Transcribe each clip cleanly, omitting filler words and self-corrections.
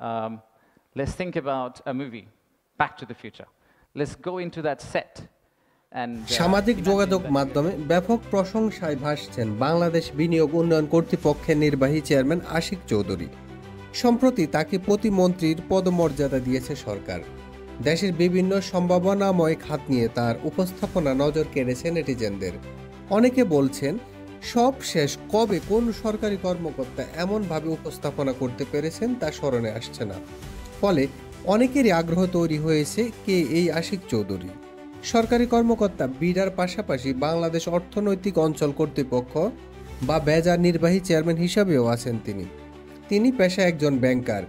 um, let's think about a movie, Back to the Future. Let's go into that set. সামাজিক যোগাযোগ মাধ্যমে ব্যাপক প্রশংসায় ভাসছেন বাংলাদেশ বিনিয়োগ উন্নয়ন কর্তৃপক্ষের নির্বাহী চেয়ারম্যান আশিক চৌধুরী। সম্প্রতি তাকে প্রতিমন্ত্রীর পদমর্যাদা দিয়েছে সরকার। দেশের বিভিন্ন সম্ভাবনাময় খাত নিয়ে তার উপস্থাপনা নজর কেড়েছে নেটিজেনদের। অনেকে বলছেন, সব শেষ কবে কোন সরকারি কর্মকর্তা এমনভাবে উপস্থাপনা করতে পেরেছেন তা স্মরণে আসছে না। ফলে অনেকেরই আগ্রহ তৈরি হয়েছে কে এই আশিক চৌধুরী। সরকারি কর্মকর্তা বিডার পাশাপাশি বাংলাদেশ অর্থনৈতিক অঞ্চল কর্তৃপক্ষ বা বেজার নির্বাহী চেয়ারম্যান হিসাবেও আছেন তিনি পেশায় একজন ব্যাংকার।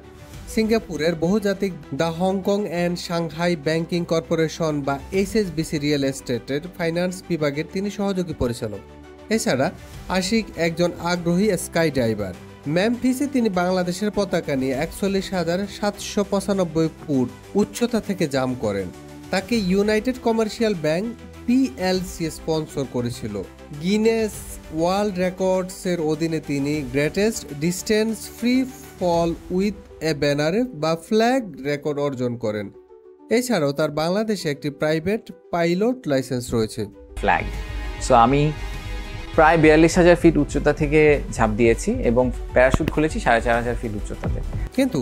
সিঙ্গাপুরের বহুজাতিক the Hong Kong and Shanghai banking corporation বা HSBC রিয়েল এস্টেটের ফাইন্যান্স বিভাগের তিনি সহযোগী পরিচালক। এছাড়া আশিক একজন আগ্রহী স্কাই ডাইভার। মেমফিসে তিনি বাংলাদেশের পতাকা নিয়ে ৪১,৭৯৫ ফুট উচ্চতা থেকে জাম্প করেন। তাকে United Commercial Bank PLC sponsor করেছিল। গিনেস ওয়ার্ল্ড রেকর্ডসের অধীনে তিনি greatest distance free fall with a ব্যানারে বা ফ্ল্যাগ রেকর্ড অর্জন করেন। এছাড়াও তার বাংলাদেশে একটি প্রাইভেট পাইলট লাইসেন্স রয়েছে। ফ্ল্যাগ সো আমি প্রায় ৪২,০০০ ফিট উচ্চতা থেকে ঝাঁপ দিয়েছি এবং প্যারাশুট খুলেছি ৪,৫০০ ফিট উচ্চতাতে। কিন্তু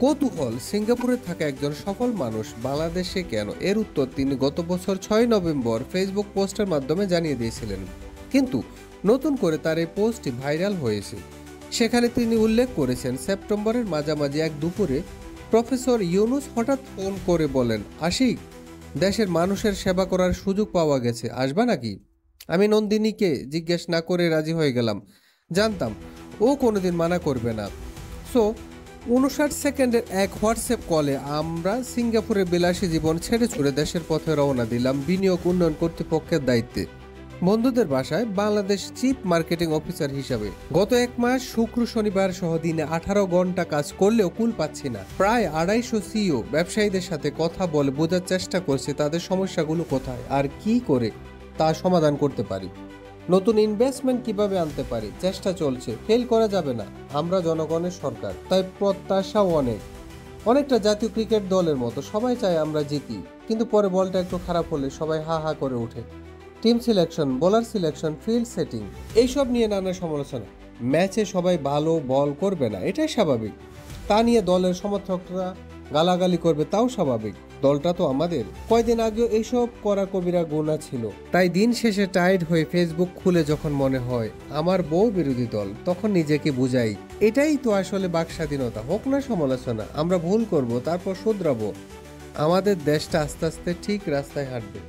কৌতূহল, সিঙ্গাপুরে থাকা একজন সফল মানুষ বাংলাদেশে কেন? এর উত্তর তিনি গত বছর ৬ নভেম্বর ফেসবুক পোস্টের মাধ্যমে জানিয়ে দিয়েছিলেন। কিন্তু নতুন করে তার এই পোস্টটি ভাইরাল হয়েছে। সেখানে তিনি উল্লেখ করেছেন, সেপ্টেম্বরের মাঝামাঝি এক দুপুরে প্রফেসর ইউনুস হঠাৎ ফোন করে বলেন, আশিক, দেশের মানুষের সেবা করার সুযোগ পাওয়া গেছে, আসবা নাকি? আমি নন্দিনীকে জিজ্ঞেস না করে রাজি হয়ে গেলাম। জানতাম ও কোনোদিন মানা করবে না। সো 59 সেকেন্ডের এক হোয়াটসঅ্যাপ কলে আমরা সিঙ্গাপুরের বিলাসী জীবন ছেড়ে ছুড়ে দেশের পথে রওনা দিলাম বিনিয়োগ উন্নয়ন কর্তৃপক্ষের দায়িত্বে। বন্ধুদের ভাষায় বাংলাদেশ চিফ মার্কেটিং অফিসার হিসাবে গত এক মাস শুক্র শনিবার সহ দিনে 18 ঘন্টা কাজ করলেও কুল পাচ্ছি না। প্রায় 250 CEO ব্যবসায়ীদের সাথে কথা বলে বোঝার চেষ্টা করছে তাদের সমস্যাগুলো কোথায় আর কি করে তা সমাধান করতে পারি। নতুন ইনভেস্টমেন্ট কিভাবে আনতে পারি, চেষ্টা চলছে, ফেল করা যাবে না। আমরা জনগণের সরকার, তাই প্রত্যাশাও অনেকটা জাতীয় ক্রিকেট দলের মতো। সবাই চায় আমরা জিতি, কিন্তু পরে বলটা একটু খারাপ হলে সবাই হা হা করে ওঠে। Team selection, bowler selection, field setting, এইসব নিয়ে নানা সমালোচনা। ম্যাচে সবাই ভালো বল করবে না, এটাই স্বাভাবিক। তা নিয়ে দলের সমর্থকরা গালাগালি করবে, তাও স্বাভাবিক। দলটা তো আমাদের। কয়দিন আগেও এইসব করা কবিরা গুনাহ ছিল। তাই দিন শেষে টায়ার্ড হয়ে ফেসবুক খুলে যখন মনে হয় আমার বউ বিরোধী দল, তখন নিজেকে বুঝাই, এটাই তো আসলে বাক স্বাধীনতা। হোক না সমালোচনা, আমরা ভুল করব, তারপর শুধরাবো। আমাদের দেশটা আস্তে আস্তে ঠিক রাস্তায় হাঁটবে।